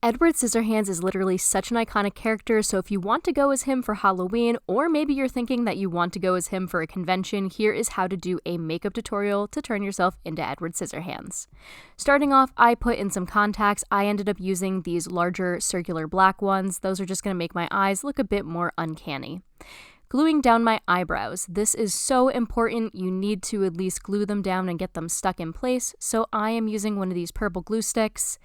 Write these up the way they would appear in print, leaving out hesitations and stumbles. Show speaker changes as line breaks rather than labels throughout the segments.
Edward Scissorhands is literally such an iconic character, so if you want to go as him for Halloween, or maybe you're thinking that you want to go as him for a convention, here is how to do a makeup tutorial to turn yourself into Edward Scissorhands. Starting off, I put in some contacts. I ended up using these larger circular black ones. Those are just going to make my eyes look a bit more uncanny. Gluing down my eyebrows. This is so important. You need to at least glue them down and get them stuck in place, so I am using one of these purple glue sticks,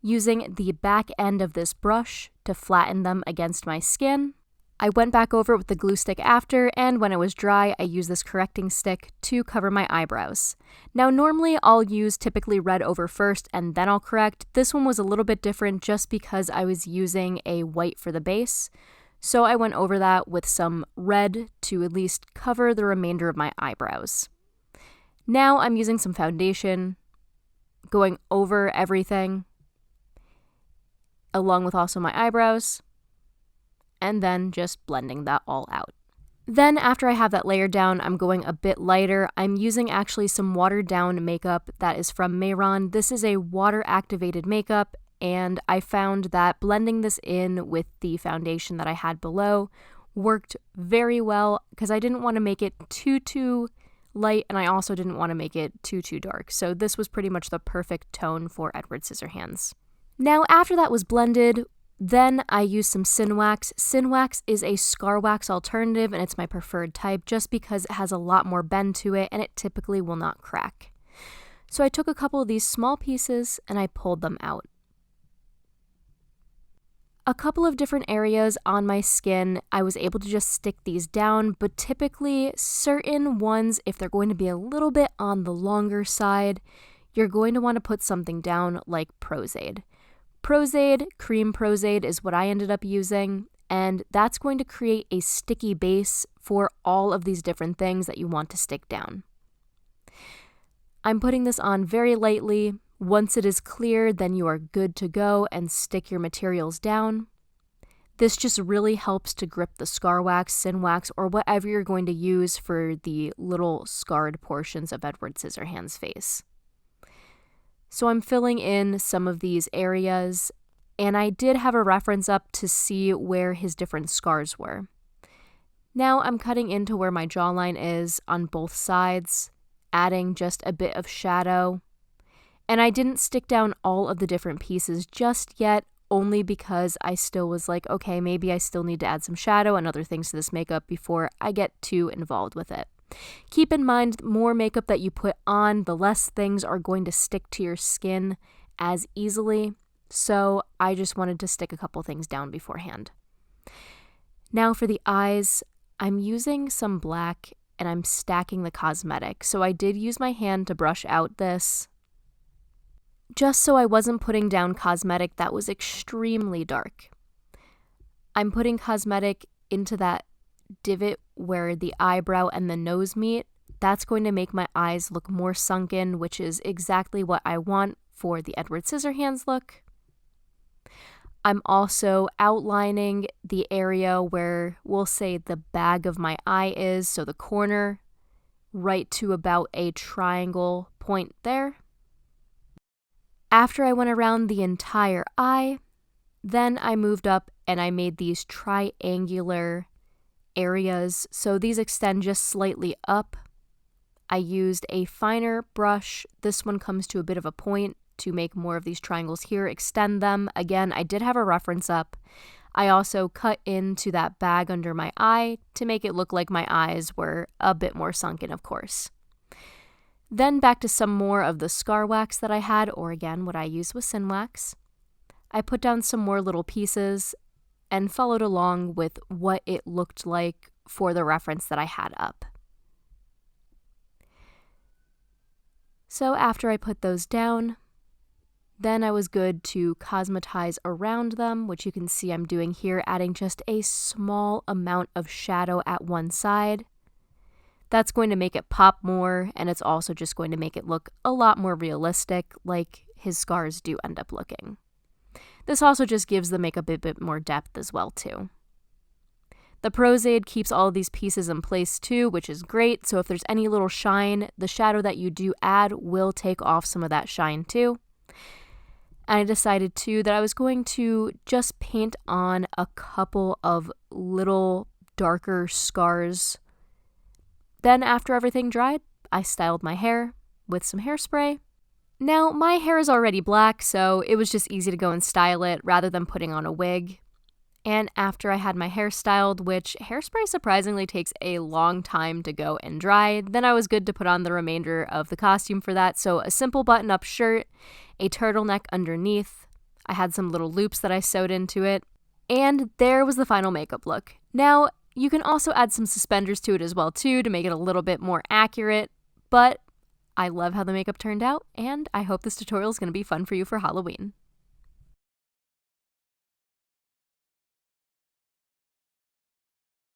using the back end of this brush to flatten them against my skin. I went back over it with the glue stick after, and when it was dry, I used this correcting stick to cover my eyebrows. Now, normally I'll use typically red over first and then I'll correct. This one was a little bit different just because I was using a white for the base, so I went over that with some red to at least cover the remainder of my eyebrows. Now I'm using some foundation, going over everything, along with also my eyebrows, and then just blending that all out. Then after I have that layer down, I'm going a bit lighter. I'm using actually some watered down makeup that is from Mayron. This is a water activated makeup, and I found that blending this in with the foundation that I had below worked very well because I didn't want to make it too light, and I also didn't want to make it too dark. So this was pretty much the perfect tone for Edward Scissorhands. Now, after that was blended, then I used some Synwax. Synwax is a scar wax alternative, and it's my preferred type just because it has a lot more bend to it, and it typically will not crack. So I took a couple of these small pieces, and I pulled them out. A couple of different areas on my skin, I was able to just stick these down, but typically certain ones, if they're going to be a little bit on the longer side, you're going to want to put something down like Pros-Aide. Pros-Aide, cream Pros-Aide is what I ended up using, and that's going to create a sticky base for all of these different things that you want to stick down. I'm putting this on very lightly. Once it is clear, then you are good to go and stick your materials down. This just really helps to grip the scar wax, Synwax, or whatever you're going to use for the little scarred portions of Edward Scissorhands' face. So I'm filling in some of these areas, and I did have a reference up to see where his different scars were. Now I'm cutting into where my jawline is on both sides, adding just a bit of shadow. And I didn't stick down all of the different pieces just yet, only because I still was like, okay, maybe I still need to add some shadow and other things to this makeup before I get too involved with it. Keep in mind, the more makeup that you put on, the less things are going to stick to your skin as easily, so I just wanted to stick a couple things down beforehand. Now for the eyes, I'm using some black and I'm stacking the cosmetic, so I did use my hand to brush out this, just so I wasn't putting down cosmetic that was extremely dark. I'm putting cosmetic into that divot where the eyebrow and the nose meet. That's going to make my eyes look more sunken, which is exactly what I want for the Edward Scissorhands look. I'm also outlining the area where we'll say the bag of my eye is, so the corner, right to about a triangle point there. After I went around the entire eye, then I moved up and I made these triangular areas, so these extend just slightly up. I used a finer brush. This one comes to a bit of a point to make more of these triangles here, extend them. Again, I did have a reference up. I also cut into that bag under my eye to make it look like my eyes were a bit more sunken, of course. Then back to some more of the scar wax that I had, or again, what I used was Synwax. I put down some more little pieces and followed along with what it looked like for the reference that I had up. So after I put those down, then I was good to cosmetize around them, which you can see I'm doing here, adding just a small amount of shadow at one side. That's going to make it pop more, and it's also just going to make it look a lot more realistic, like his scars do end up looking. This also just gives the makeup a bit more depth as well, too. The Pros-Aide keeps all of these pieces in place too, which is great, so if there's any little shine, the shadow that you do add will take off some of that shine too. And I decided too that I was going to just paint on a couple of little darker scars. Then after everything dried, I styled my hair with some hairspray. Now, my hair is already black, so it was just easy to go and style it rather than putting on a wig. And after I had my hair styled, which hairspray surprisingly takes a long time to go and dry, then I was good to put on the remainder of the costume for that. So a simple button-up shirt, a turtleneck underneath. I had some little loops that I sewed into it. And there was the final makeup look. Now, you can also add some suspenders to it as well too to make it a little bit more accurate, but I love how the makeup turned out, and I hope this tutorial is going to be fun for you for Halloween.